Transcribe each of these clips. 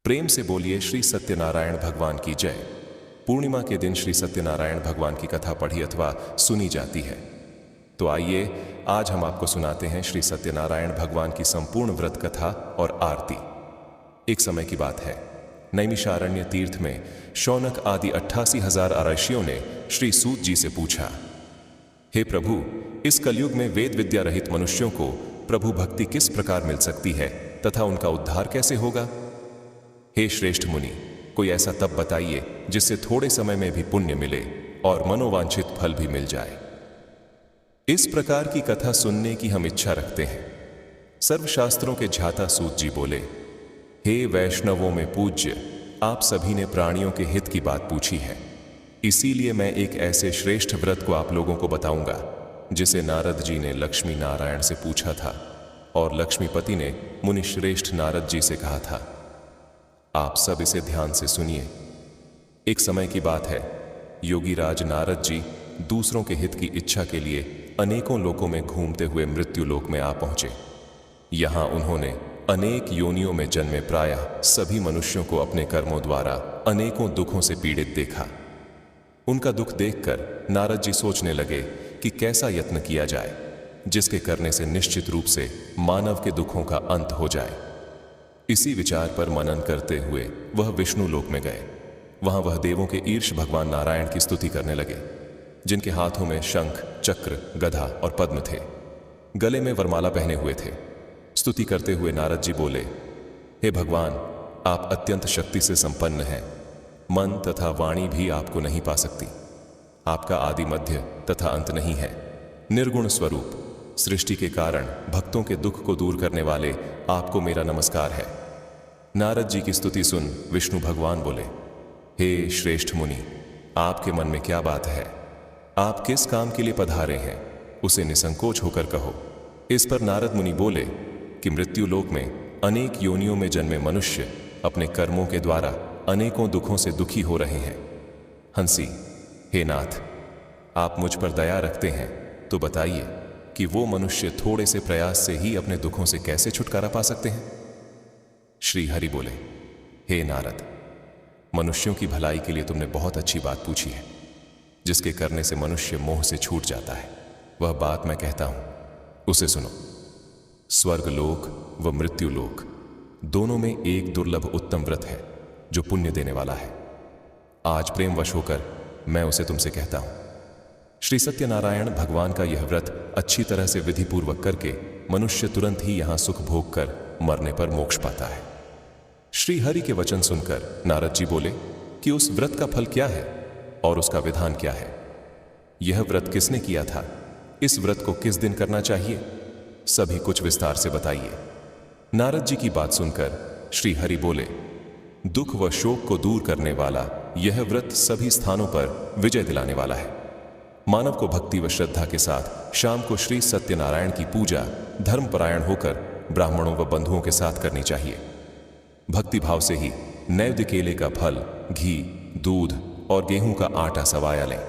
प्रेम से बोलिए श्री सत्यनारायण भगवान की जय। पूर्णिमा के दिन श्री सत्यनारायण भगवान की कथा पढ़ी अथवा सुनी जाती है। तो आइए आज हम आपको सुनाते हैं श्री सत्यनारायण भगवान की संपूर्ण व्रत कथा और आरती। एक समय की बात है, नैमिषारण्य तीर्थ में शौनक आदि 88,000 आरक्षियों ने श्री सूत जी से पूछा, हे प्रभु, इस कलयुग में वेद विद्या रहित मनुष्यों को प्रभु भक्ति किस प्रकार मिल सकती है तथा उनका उद्धार कैसे होगा? हे श्रेष्ठ मुनि, कोई ऐसा तप बताइए जिससे थोड़े समय में भी पुण्य मिले और मनोवांछित फल भी मिल जाए। इस प्रकार की कथा सुनने की हम इच्छा रखते हैं। सर्वशास्त्रों के झाता सूत जी बोले, हे वैष्णवों में पूज्य, आप सभी ने प्राणियों के हित की बात पूछी है, इसीलिए मैं एक ऐसे श्रेष्ठ व्रत को आप लोगों को बताऊंगा जिसे नारद जी ने लक्ष्मी नारायण से पूछा था और लक्ष्मीपति ने मुनि श्रेष्ठ नारद जी से कहा था। आप सब इसे ध्यान से सुनिए। एक समय की बात है, योगी राज नारद जी दूसरों के हित की इच्छा के लिए अनेकों लोकों में घूमते हुए मृत्यु लोक में आ पहुंचे। यहां उन्होंने अनेक योनियों में जन्मे प्रायः सभी मनुष्यों को अपने कर्मों द्वारा अनेकों दुखों से पीड़ित देखा। उनका दुख देखकर नारद जी सोचने लगे कि कैसा यत्न किया जाए जिसके करने से निश्चित रूप से मानव के दुखों का अंत हो जाए। इसी विचार पर मनन करते हुए वह विष्णु लोक में गए। वहां वह देवों के ईर्ष भगवान नारायण की स्तुति करने लगे, जिनके हाथों में शंख, चक्र, गदा और पद्म थे, गले में वरमाला पहने हुए थे। स्तुति करते हुए नारद जी बोले, हे भगवान, आप अत्यंत शक्ति से संपन्न हैं, मन तथा वाणी भी आपको नहीं पा सकती। आपका आदि मध्य तथा अंत नहीं है। निर्गुण स्वरूप, सृष्टि के कारण भक्तों के दुख को दूर करने वाले आपको मेरा नमस्कार है। नारद जी की स्तुति सुन विष्णु भगवान बोले, हे श्रेष्ठ मुनि, आपके मन में क्या बात है? आप किस काम के लिए पधारे हैं, उसे निसंकोच होकर कहो। इस पर नारद मुनि बोले कि मृत्यु लोक में अनेक योनियों में जन्मे मनुष्य अपने कर्मों के द्वारा अनेकों दुखों से दुखी हो रहे हैं। हंसी, हे नाथ, आप मुझ पर दया रखते हैं तो बताइए कि वो मनुष्य थोड़े से प्रयास से ही अपने दुखों से कैसे छुटकारा पा सकते हैं? श्री हरि बोले, हे नारद, मनुष्यों की भलाई के लिए तुमने बहुत अच्छी बात पूछी है, जिसके करने से मनुष्य मोह से छूट जाता है। वह बात मैं कहता हूं, उसे सुनो। स्वर्ग लोक व मृत्यु लोक दोनों में एक दुर्लभ उत्तम व्रत है जो पुण्य देने वाला है। आज प्रेमवश होकर मैं उसे तुमसे कहता हूं। श्री सत्यनारायण भगवान का यह व्रत अच्छी तरह से विधि पूर्वक करके मनुष्य तुरंत ही यहां सुख भोग कर मरने पर मोक्ष पाता है। श्री हरि के वचन सुनकर नारद जी बोले कि उस व्रत का फल क्या है और उसका विधान क्या है? यह व्रत किसने किया था? इस व्रत को किस दिन करना चाहिए? सभी कुछ विस्तार से बताइए। नारद जी की बात सुनकर श्री हरि बोले, दुख व शोक को दूर करने वाला यह व्रत सभी स्थानों पर विजय दिलाने वाला है। मानव को भक्ति व श्रद्धा के साथ शाम को श्री सत्यनारायण की पूजा धर्मपरायण होकर ब्राह्मणों व बंधुओं के साथ करनी चाहिए। भक्ति भाव से ही नैवेद्य केले का फल, घी, दूध और गेहूं का आटा सवाया लें।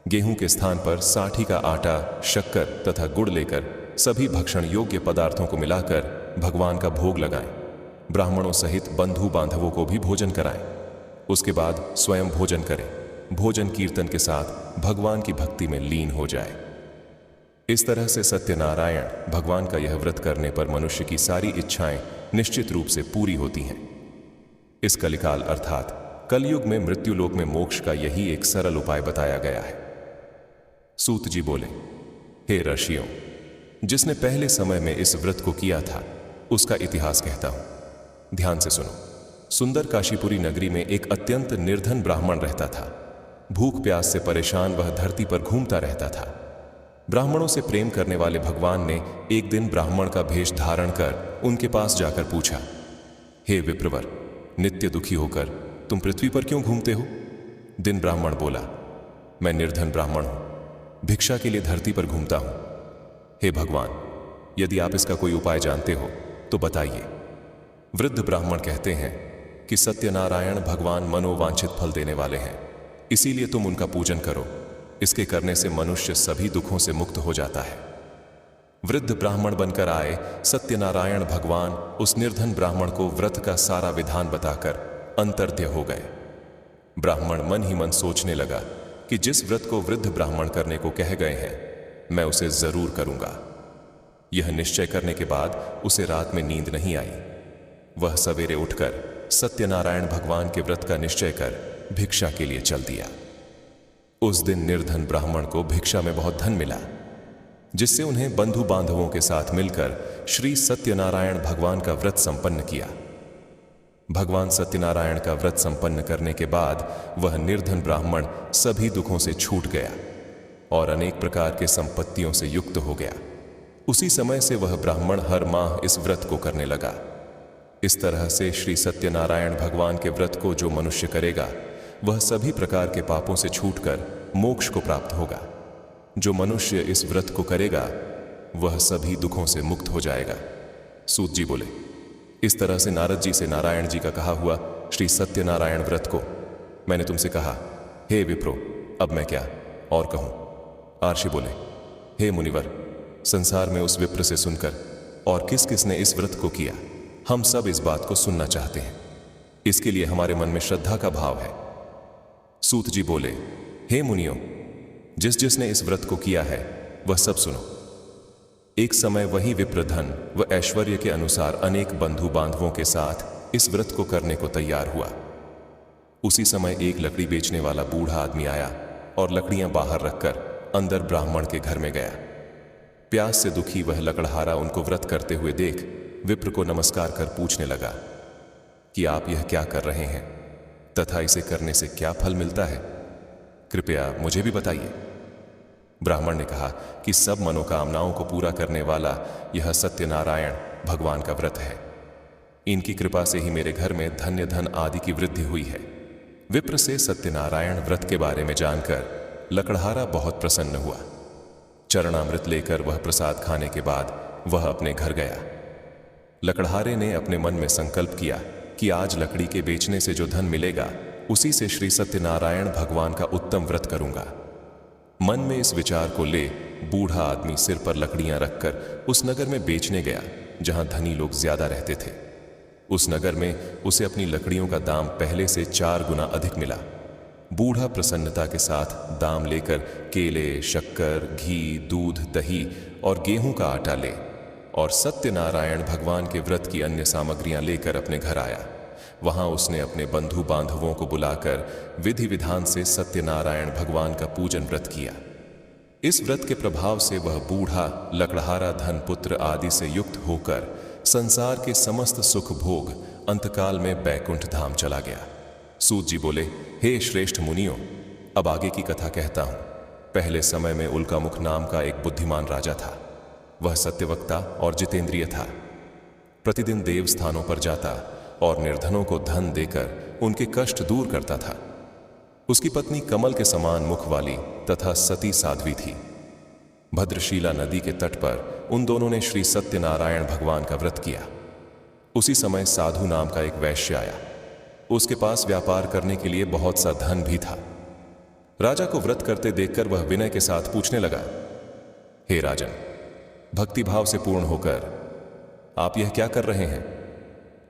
गेहूं के स्थान पर साठी का आटा, शक्कर तथा गुड़ लेकर सभी भक्षण योग्य पदार्थों को मिलाकर भगवान का भोग लगाएं। ब्राह्मणों सहित बंधु बांधवों को भी भोजन कराएं। उसके बाद स्वयं भोजन करें। भोजन कीर्तन के साथ भगवान की भक्ति में लीन हो जाए। इस तरह से सत्यनारायण भगवान का यह व्रत करने पर मनुष्य की सारी इच्छाएं निश्चित रूप से पूरी होती हैं। इस कलिकाल अर्थात कलयुग में मृत्यु लोक में मोक्ष का यही एक सरल उपाय बताया गया है। सूत जी बोले, हे ऋषियों, जिसने पहले समय में इस व्रत को किया था उसका इतिहास कहता हूं, ध्यान से सुनो। सुंदर काशीपुरी नगरी में एक अत्यंत निर्धन ब्राह्मण रहता था। भूख प्यास से परेशान वह धरती पर घूमता रहता था। ब्राह्मणों से प्रेम करने वाले भगवान ने एक दिन ब्राह्मण का भेष धारण कर उनके पास जाकर पूछा, हे विप्रवर, नित्य दुखी होकर तुम पृथ्वी पर क्यों घूमते हो? दिन ब्राह्मण बोला, मैं निर्धन ब्राह्मण हूं, भिक्षा के लिए धरती पर घूमता हूं। हे भगवान, यदि आप इसका कोई उपाय जानते हो तो बताइए। वृद्ध ब्राह्मण कहते हैं कि सत्यनारायण भगवान मनोवांछित फल देने वाले हैं, इसीलिए तुम उनका पूजन करो। इसके करने से मनुष्य सभी दुखों से मुक्त हो जाता है। वृद्ध ब्राह्मण बनकर आए सत्यनारायण भगवान उस निर्धन ब्राह्मण को व्रत का सारा विधान बताकर अंतर्ध्य हो गए। ब्राह्मण मन ही मन सोचने लगा कि जिस व्रत को वृद्ध ब्राह्मण करने को कह गए हैं मैं उसे जरूर करूंगा। यह निश्चय करने के बाद उसे रात में नींद नहीं आई। वह सवेरे उठकर सत्यनारायण भगवान के व्रत का निश्चय कर भिक्षा के लिए चल दिया। उस दिन निर्धन ब्राह्मण को भिक्षा में बहुत धन मिला, जिससे उन्हें बंधु बांधवों के साथ मिलकर श्री सत्यनारायण भगवान का व्रत संपन्न किया। भगवान सत्यनारायण का व्रत संपन्न करने के बाद वह निर्धन ब्राह्मण सभी दुखों से छूट गया और अनेक प्रकार के संपत्तियों से युक्त हो गया। उसी समय से वह ब्राह्मण हर माह इस व्रत को करने लगा। इस तरह से श्री सत्यनारायण भगवान के व्रत को जो मनुष्य करेगा वह सभी प्रकार के पापों से छूटकर मोक्ष को प्राप्त होगा। जो मनुष्य इस व्रत को करेगा वह सभी दुखों से मुक्त हो जाएगा। सूत जी बोले, इस तरह से नारद जी से नारायण जी का कहा हुआ श्री सत्यनारायण व्रत को मैंने तुमसे कहा, हे विप्रो, अब मैं क्या और कहूं। आर्षि बोले, हे मुनिवर, संसार में उस विप्र से सुनकर और किस किस ने इस व्रत को किया, हम सब इस बात को सुनना चाहते हैं। इसके लिए हमारे मन में श्रद्धा का भाव है। सूत जी बोले, हे मुनियों, जिस जिसने इस व्रत को किया है वह सब सुनो। एक समय वही विप्र धन व ऐश्वर्य के अनुसार अनेक बंधु बांधवों के साथ इस व्रत को करने को तैयार हुआ। उसी समय एक लकड़ी बेचने वाला बूढ़ा आदमी आया और लकड़ियां बाहर रखकर अंदर ब्राह्मण के घर में गया। प्यास से दुखी वह लकड़हारा उनको व्रत करते हुए देख विप्र को नमस्कार कर पूछने लगा कि आप यह क्या कर रहे हैं तथा इसे करने से क्या फल मिलता है, कृपया मुझे भी बताइए। ब्राह्मण ने कहा कि सब मनोकामनाओं को पूरा करने वाला यह सत्यनारायण भगवान का व्रत है। इनकी कृपा से ही मेरे घर में धन्य धन आदि की वृद्धि हुई है। विप्र से सत्यनारायण व्रत के बारे में जानकर लकड़हारा बहुत प्रसन्न हुआ। चरणामृत लेकर वह प्रसाद खाने के बाद वह अपने घर गया। लकड़हारे ने अपने मन में संकल्प किया कि आज लकड़ी के बेचने से जो धन मिलेगा उसी से श्री सत्यनारायण भगवान का उत्तम व्रत करूंगा। मन में इस विचार को ले बूढ़ा आदमी सिर पर लकड़ियां रखकर उस नगर में बेचने गया जहां धनी लोग ज्यादा रहते थे। उस नगर में उसे अपनी लकड़ियों का दाम पहले से 4 गुना अधिक मिला। बूढ़ा प्रसन्नता के साथ दाम लेकर केले, शक्कर, घी, दूध, दही और गेहूं का आटा ले और सत्यनारायण भगवान के व्रत की अन्य सामग्रियां लेकर अपने घर आया। वहां उसने अपने बंधु बांधवों को बुलाकर विधि विधान से सत्यनारायण भगवान का पूजन व्रत किया। इस व्रत के प्रभाव से वह बूढ़ा लकड़हारा धन पुत्र आदि से युक्त होकर संसार के समस्त सुख भोग अंतकाल में बैकुंठ धाम चला गया। सूत जी बोले, हे श्रेष्ठ मुनियों, अब आगे की कथा कहता हूं। पहले समय में उल्कामुख नाम का एक बुद्धिमान राजा था। वह सत्यवक्ता और जितेंद्रिय था। प्रतिदिन देव स्थानों पर जाता और निर्धनों को धन देकर उनके कष्ट दूर करता था। उसकी पत्नी कमल के समान मुख वाली तथा सती साध्वी थी। भद्रशीला नदी के तट पर उन दोनों ने श्री सत्यनारायण भगवान का व्रत किया। उसी समय साधु नाम का एक वैश्य आया। उसके पास व्यापार करने के लिए बहुत सा धन भी था। राजा को व्रत करते देखकर वह विनय के साथ पूछने लगा, हे राजन, भक्तिभाव से पूर्ण होकर आप यह क्या कर रहे हैं?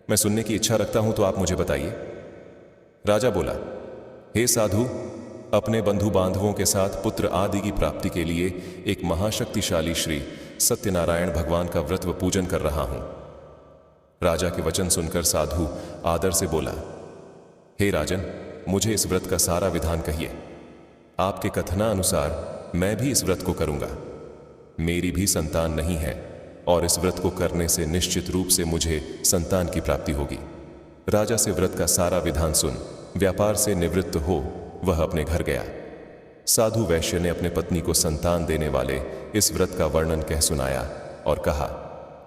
मैं सुनने की इच्छा रखता हूं तो आप मुझे बताइए। राजा बोला, हे साधु, अपने बंधु बांधवों के साथ पुत्र आदि की प्राप्ति के लिए एक महाशक्तिशाली श्री सत्यनारायण भगवान का व्रत व पूजन कर रहा हूं। राजा के वचन सुनकर साधु आदर से बोला, हे राजन, मुझे इस व्रत का सारा विधान कहिए। आपके कथनानुसार मैं भी इस व्रत को करूंगा। मेरी भी संतान नहीं है और इस व्रत को करने से निश्चित रूप से मुझे संतान की प्राप्ति होगी। राजा से व्रत का सारा विधान सुन व्यापार से निवृत्त हो वह अपने घर गया। साधु वैश्य ने अपने पत्नी को संतान देने वाले इस व्रत का वर्णन कह सुनाया और कहा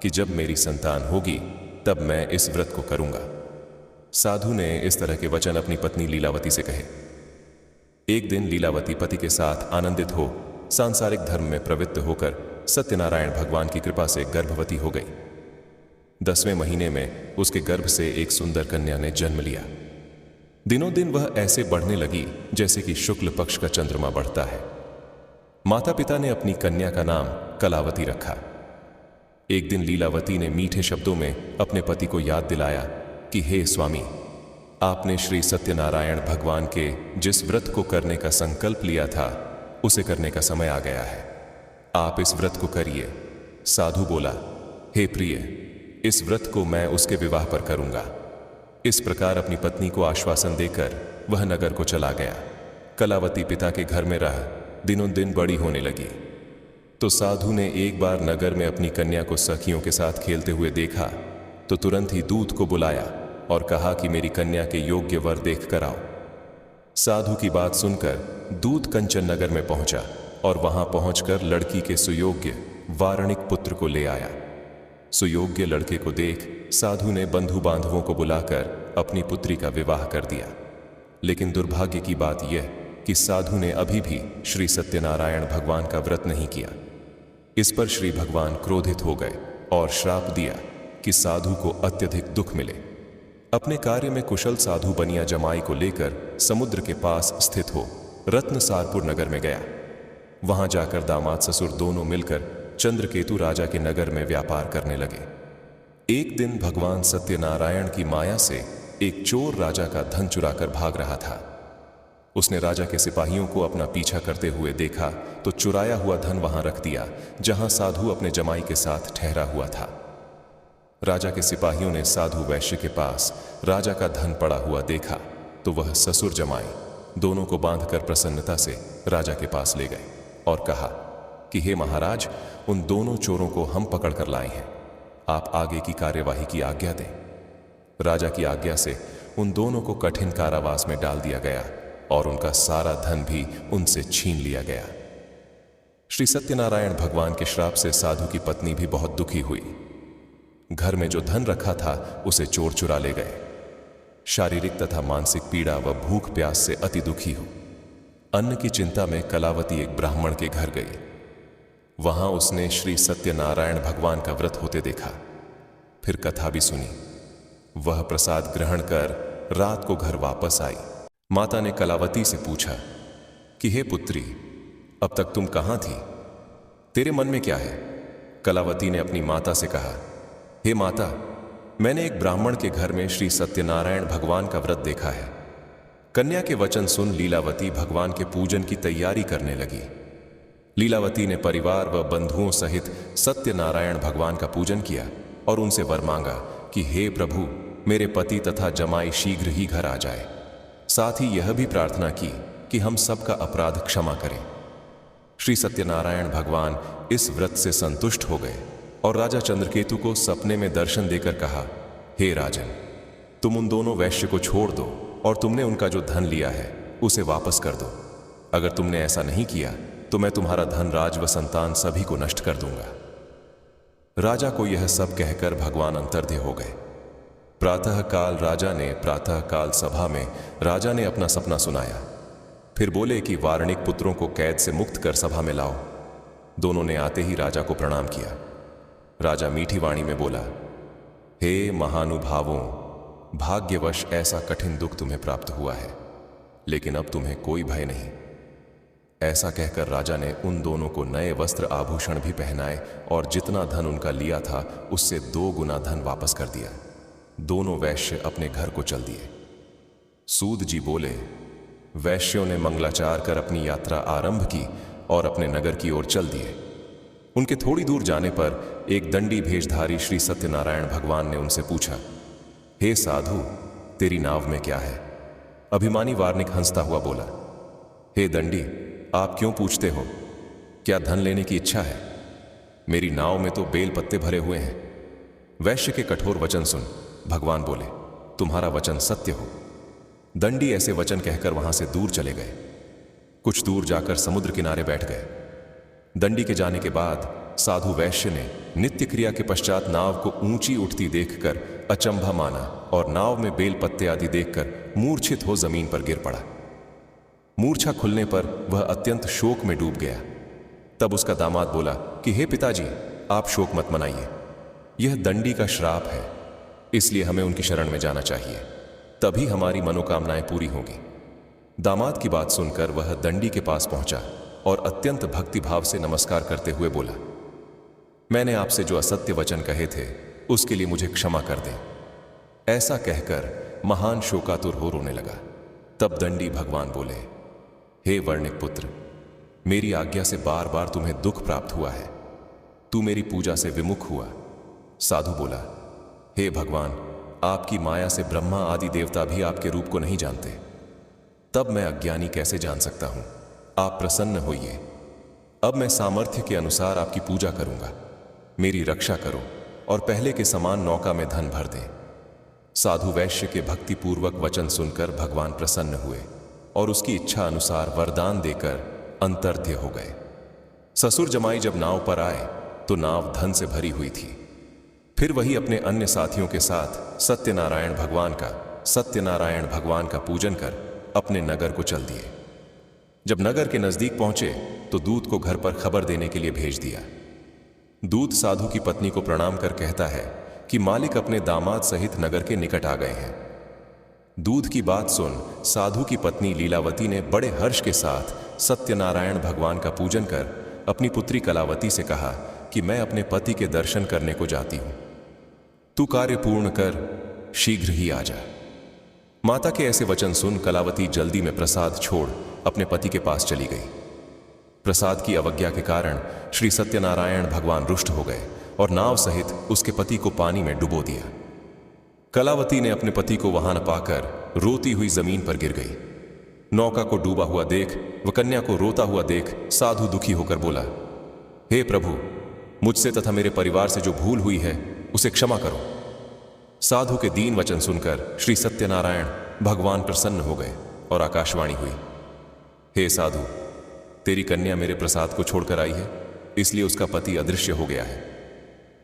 कि जब मेरी संतान होगी तब मैं इस व्रत को करूंगा। साधु ने इस तरह के वचन अपनी पत्नी लीलावती से कहे। एक दिन लीलावती पति के साथ आनंदित हो सांसारिक धर्म में प्रवृत्त होकर सत्यनारायण भगवान की कृपा से गर्भवती हो गई। 10वें महीने में उसके गर्भ से एक सुंदर कन्या ने जन्म लिया। दिनों दिन वह ऐसे बढ़ने लगी जैसे कि शुक्ल पक्ष का चंद्रमा बढ़ता है। माता पिता ने अपनी कन्या का नाम कलावती रखा। एक दिन लीलावती ने मीठे शब्दों में अपने पति को याद दिलाया कि हे स्वामी, आपने श्री सत्यनारायण भगवान के जिस व्रत को करने का संकल्प लिया था उसे करने का समय आ गया है। आप इस व्रत को करिए। साधु बोला, हे प्रिय, इस व्रत को मैं उसके विवाह पर करूंगा। इस प्रकार अपनी पत्नी को आश्वासन देकर वह नगर को चला गया। कलावती पिता के घर में रह दिनों दिन बड़ी होने लगी। तो साधु ने एक बार नगर में अपनी कन्या को सखियों के साथ खेलते हुए देखा तो तुरंत ही दूत को बुलाया और कहा कि मेरी कन्या के योग्य वर देख कर आओ। साधु की बात सुनकर दूत कंचन नगर में पहुंचा और वहां पहुंचकर लड़की के सुयोग्य वारणिक पुत्र को ले आया। सुयोग्य लड़के को देख साधु ने बंधु बांधवों को बुलाकर अपनी पुत्री का विवाह कर दिया। लेकिन दुर्भाग्य की बात यह कि साधु ने अभी भी श्री सत्यनारायण भगवान का व्रत नहीं किया। इस पर श्री भगवान क्रोधित हो गए और श्राप दिया कि साधु को अत्यधिक दुख मिले। अपने कार्य में कुशल साधु बनिया जमाई को लेकर समुद्र के पास स्थित हो रत्नसारपुर नगर में गया। वहां जाकर दामाद ससुर दोनों मिलकर चंद्रकेतु राजा के नगर में व्यापार करने लगे। एक दिन भगवान सत्यनारायण की माया से एक चोर राजा का धन चुराकर भाग रहा था। उसने राजा के सिपाहियों को अपना पीछा करते हुए देखा तो चुराया हुआ धन वहां रख दिया जहां साधु अपने जमाई के साथ ठहरा हुआ था। राजा के सिपाहियों ने साधु वैश्य के पास राजा का धन पड़ा हुआ देखा तो वह ससुर जमाई दोनों को बांधकर प्रसन्नता से राजा के पास ले गए और कहा कि हे महाराज, उन दोनों चोरों को हम पकड़ कर लाए हैं, आप आगे की कार्यवाही की आज्ञा दें। राजा की आज्ञा से उन दोनों को कठिन कारावास में डाल दिया गया और उनका सारा धन भी उनसे छीन लिया गया। श्री सत्यनारायण भगवान के श्राप से साधु की पत्नी भी बहुत दुखी हुई। घर में जो धन रखा था उसे चोर चुरा ले गए। शारीरिक तथा मानसिक पीड़ा व भूख प्यास से अति दुखी हो अन्न की चिंता में कलावती एक ब्राह्मण के घर गई। वहां उसने श्री सत्यनारायण भगवान का व्रत होते देखा, फिर कथा भी सुनी। वह प्रसाद ग्रहण कर रात को घर वापस आई। माता ने कलावती से पूछा कि हे पुत्री, अब तक तुम कहां थी? तेरे मन में क्या है? कलावती ने अपनी माता से कहा, हे माता, मैंने एक ब्राह्मण के घर में श्री सत्यनारायण भगवान का व्रत देखा है। कन्या के वचन सुन लीलावती भगवान के पूजन की तैयारी करने लगी। लीलावती ने परिवार व बंधुओं सहित सत्यनारायण भगवान का पूजन किया और उनसे वर मांगा कि हे प्रभु, मेरे पति तथा जमाई शीघ्र ही घर आ जाए। साथ ही यह भी प्रार्थना की कि हम सबका अपराध क्षमा करें। श्री सत्यनारायण भगवान इस व्रत से संतुष्ट हो गए और राजा चंद्रकेतु को सपने में दर्शन देकर कहा, हे राजन, तुम उन दोनों वैश्य को छोड़ दो और तुमने उनका जो धन लिया है उसे वापस कर दो। अगर तुमने ऐसा नहीं किया तो मैं तुम्हारा धन, राज व संतान सभी को नष्ट कर दूंगा। राजा को यह सब कहकर भगवान अंतर्ध्य हो गए। प्रातः काल सभा में राजा ने अपना सपना सुनाया। फिर बोले कि वारणिक पुत्रों को कैद से मुक्त कर सभा में लाओ। दोनों ने आते ही राजा को प्रणाम किया। राजा मीठी वाणी में बोला, हे महानुभावों, भाग्यवश ऐसा कठिन दुख तुम्हें प्राप्त हुआ है, लेकिन अब तुम्हें कोई भय नहीं। ऐसा कहकर राजा ने उन दोनों को नए वस्त्र आभूषण भी पहनाए और जितना धन उनका लिया था उससे 2 गुना धन वापस कर दिया। दोनों वैश्य अपने घर को चल दिए। सूद जी बोले, वैश्यों ने मंगलाचार कर अपनी यात्रा आरंभ की और अपने नगर की ओर चल दिए। उनके थोड़ी दूर जाने पर एक दंडी भेषधारी श्री सत्यनारायण भगवान ने उनसे पूछा, हे साधु, तेरी नाव में क्या है? अभिमानी वार्णिक हंसता हुआ बोला, हे दंडी, आप क्यों पूछते हो? क्या धन लेने की इच्छा है? मेरी नाव में तो बेल पत्ते भरे हुए हैं। वैश्य के कठोर वचन सुन भगवान बोले, तुम्हारा वचन सत्य हो। दंडी ऐसे वचन कहकर वहां से दूर चले गए। कुछ दूर जाकर समुद्र किनारे बैठ गए। दंडी के जाने के बाद साधु वैश्य ने नित्य क्रिया के पश्चात नाव को ऊंची उठती देखकर अचंभा माना और नाव में बेल पत्ते आदि देखकर मूर्छित हो जमीन पर गिर पड़ा। मूर्छा खुलने पर वह अत्यंत शोक में डूब गया। तब उसका दामाद बोला कि हे पिताजी, आप शोक मत मनाइए, यह दंडी का श्राप है, इसलिए हमें उनकी शरण में जाना चाहिए, तभी हमारी मनोकामनाएं पूरी होंगी। दामाद की बात सुनकर वह दंडी के पास पहुंचा और अत्यंत भक्तिभाव से नमस्कार करते हुए बोला, मैंने आपसे जो असत्य वचन कहे थे उसके लिए मुझे क्षमा कर दें। ऐसा कहकर महान शोकातुर हो रोने लगा। तब दंडी भगवान बोले, हे वर्णिक पुत्र, मेरी आज्ञा से बार बार तुम्हें दुख प्राप्त हुआ है। तू मेरी पूजा से विमुख हुआ। साधु बोला, हे भगवान, आपकी माया से ब्रह्मा आदि देवता भी आपके रूप को नहीं जानते। तब मैं अज्ञानी कैसे जान सकता हूं? आप प्रसन्न होइए। अब मैं सामर्थ्य के अनुसार आपकी पूजा करूंगा। मेरी रक्षा करो और पहले के समान नौका में धन भर दें। साधु वैश्य के भक्तिपूर्वक वचन सुनकर भगवान प्रसन्न हुए और उसकी इच्छा अनुसार वरदान देकर अंतर्ध्य हो गए। ससुर जमाई जब नाव पर आए तो नाव धन से भरी हुई थी। फिर वही अपने अन्य साथियों के साथ सत्यनारायण भगवान का पूजन कर अपने नगर को चल दिए। जब नगर के नजदीक पहुंचे तो दूत को घर पर खबर देने के लिए भेज दिया। दूत साधु की पत्नी को प्रणाम कर कहता है कि मालिक अपने दामाद सहित नगर के निकट आ गए हैं। दूत की बात सुन साधु की पत्नी लीलावती ने बड़े हर्ष के साथ सत्यनारायण भगवान का पूजन कर अपनी पुत्री कलावती से कहा कि मैं अपने पति के दर्शन करने को जाती हूं। तू कार्य पूर्ण कर, शीघ्र ही आ जा। माता के ऐसे वचन सुन कलावती जल्दी में प्रसाद छोड़ अपने पति के पास चली गई। प्रसाद की अवज्ञा के कारण श्री सत्यनारायण भगवान रुष्ट हो गए और नाव सहित उसके पति को पानी में डुबो दिया। कलावती ने अपने पति को वहां न पाकर रोती हुई जमीन पर गिर गई। नौका को डूबा हुआ देख व कन्या को रोता हुआ देख साधु दुखी होकर बोला, हे प्रभु, मुझसे तथा मेरे परिवार से जो भूल हुई है उसे क्षमा करो। साधु के दीन वचन सुनकर श्री सत्यनारायण भगवान प्रसन्न हो गए और आकाशवाणी हुई, हे साधु, तेरी कन्या मेरे प्रसाद को छोड़कर आई है, इसलिए उसका पति अदृश्य हो गया है।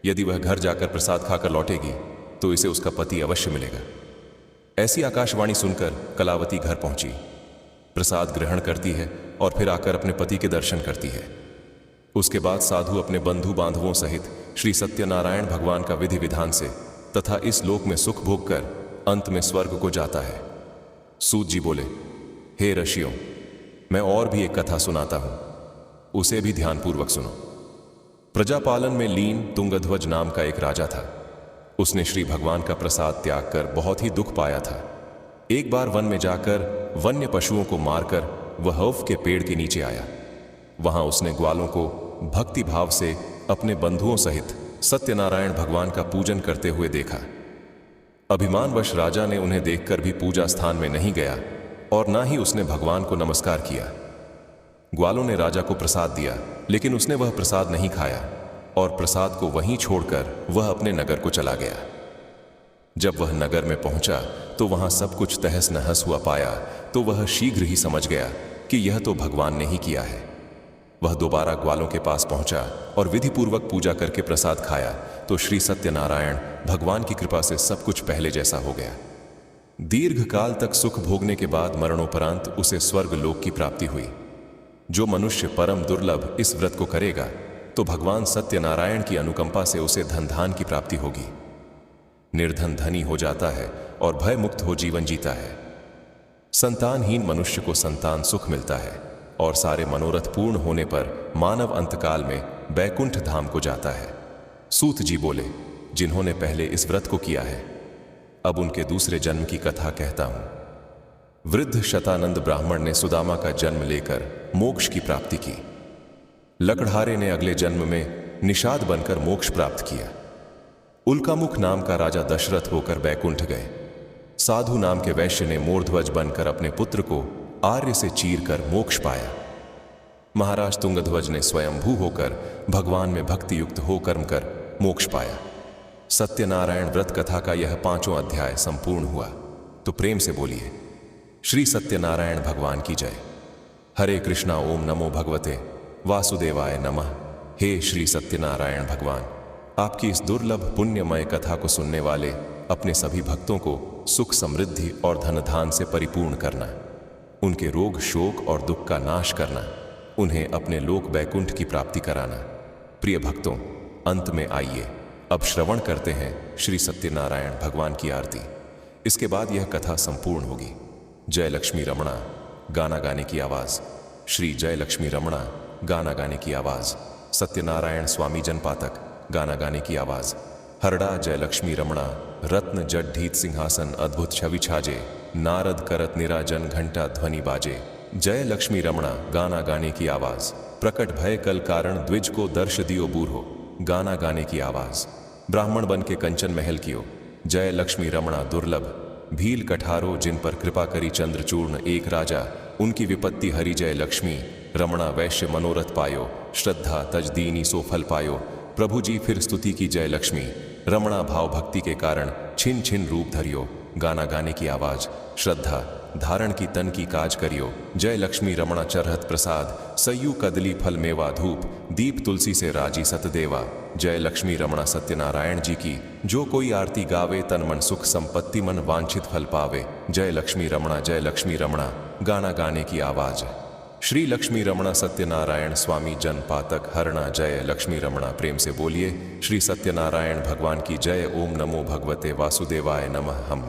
यदि वह घर जाकर प्रसाद खाकर लौटेगी तो इसे उसका पति अवश्य मिलेगा। ऐसी आकाशवाणी सुनकर कलावती घर पहुंची, प्रसाद ग्रहण करती है और फिर आकर अपने पति के दर्शन करती है। उसके बाद साधु अपने बंधु बांधवों सहित श्री सत्यनारायण भगवान का विधि विधान से तथा इस लोक में सुख भोग कर अंत में स्वर्ग को जाता है। सूत जी बोले, हे ऋषियों, मैं और भी एक कथा सुनाता हूं, उसे भी ध्यानपूर्वक सुनो। प्रजापालन में लीन तुंगध्वज नाम का एक राजा था। उसने श्री भगवान का प्रसाद त्याग कर बहुत ही दुख पाया था। एक बार वन में जाकर वन्य पशुओं को मारकर वह हौफ के पेड़ के नीचे आया। वहां उसने ग्वालों को भक्ति भाव से अपने बंधुओं सहित सत्यनारायण भगवान का पूजन करते हुए देखा। अभिमानवश राजा ने उन्हें देखकर भी पूजा स्थान में नहीं गया और ना ही उसने भगवान को नमस्कार किया। ग्वालों ने राजा को प्रसाद दिया, लेकिन उसने वह प्रसाद नहीं खाया और प्रसाद को वहीं छोड़कर वह अपने नगर को चला गया। जब वह नगर में पहुंचा तो वहां सब कुछ तहस नहस हुआ पाया तो वह शीघ्र ही समझ गया कि यह तो भगवान ने ही किया है। वह दोबारा ग्वालों के पास पहुंचा और विधिपूर्वक पूजा करके प्रसाद खाया तो श्री सत्यनारायण भगवान की कृपा से सब कुछ पहले जैसा हो गया। दीर्घ काल तक सुख भोगने के बाद मरणोपरांत उसे स्वर्ग लोक की प्राप्ति हुई। जो मनुष्य परम दुर्लभ इस व्रत को करेगा तो भगवान सत्यनारायण की अनुकंपा से उसे धन धान की प्राप्ति होगी। निर्धन धनी हो जाता है और भय मुक्त हो जीवन जीता है। संतानहीन मनुष्य को संतान सुख मिलता है और सारे मनोरथ पूर्ण होने पर मानव अंतकाल में बैकुंठ धाम को जाता है। सूत जी बोले, जिन्होंने पहले इस व्रत को किया है, अब उनके दूसरे जन्म की कथा कहता हूं। वृद्ध शतानंद ब्राह्मण ने सुदामा का जन्म लेकर मोक्ष की प्राप्ति की। लकड़हारे ने अगले जन्म में निषाद बनकर मोक्ष प्राप्त किया। उल्कामुख नाम का राजा दशरथ होकर बैकुंठ गए। साधु नाम के वैश्य ने मोरध्वज बनकर अपने पुत्र को आर्य से चीर कर मोक्ष पाया। महाराज तुंगध्वज ने स्वयंभू होकर भगवान में भक्ति युक्त हो कर्म कर मोक्ष पाया। सत्यनारायण व्रत कथा का यह 5वां अध्याय संपूर्ण हुआ। तो प्रेम से बोलिए, श्री सत्यनारायण भगवान की जय। हरे कृष्णा। ओम नमो भगवते वासुदेवाय नमः। हे श्री सत्यनारायण भगवान, आपकी इस दुर्लभ पुण्यमय कथा को सुनने वाले अपने सभी भक्तों को सुख समृद्धि और धन धान से परिपूर्ण करना, उनके रोग शोक और दुख का नाश करना, उन्हें अपने लोक बैकुंठ की प्राप्ति कराना। प्रिय भक्तों, अंत में आइए अब श्रवण करते हैं श्री सत्यनारायण भगवान की आरती। इसके बाद यह कथा संपूर्ण होगी। जय लक्ष्मी रमणा, गाना गाने की आवाज। श्री जय लक्ष्मी रमणा, गाना गाने की आवाज। सत्यनारायण स्वामी जनपातक, गाना गाने की आवाज। हरड़ा जय लक्ष्मी रमणा, रत्न जड्ढीत सिंहासन अद्भुत छवि छाजे, नारद करत निराजन घंटा ध्वनि बाजे। जय लक्ष्मी रमणा, गाना गाने की आवाज। प्रकट भय कल कारण द्विज को दर्श दियो बूढ़ो, गाना गाने की आवाज। ब्राह्मण बन के कंचन महल कियो, जय लक्ष्मी रमणा दुर्लभ। भील कठारो जिन पर कृपा करी चंद्रचूर्ण एक राजा, उनकी विपत्ति हरि जय लक्ष्मी रमणा वैश्य मनोरथ पायो, श्रद्धा तज दीनी सो फल पायो। प्रभु जी फिर स्तुति की जय लक्ष्मी रमणा भाव भक्ति के कारण छिन छिन रूप धरियो, गाना गाने की आवाज। श्रद्धा धारण की तन की काज करियो, जय लक्ष्मी रमणा चरहत प्रसाद, सय्यु कदली फल मेवा धूप, दीप तुलसी से राजी सतदेवा। जय लक्ष्मी रमणा सत्यनारायण जी की, जो कोई आरती गावे तन मन सुख संपत्ति मन वांछित फल पावे। जय लक्ष्मी रमणा, जय लक्ष्मी रमणा, गाना गाने की आवाज। श्री लक्ष्मी रमणा सत्यनारायण स्वामी जन पातक हरणा, जय लक्ष्मी रमणा। प्रेम से बोलिए श्री सत्यनारायण भगवान की जय। ओम नमो भगवते वासुदेवाय नमः। हम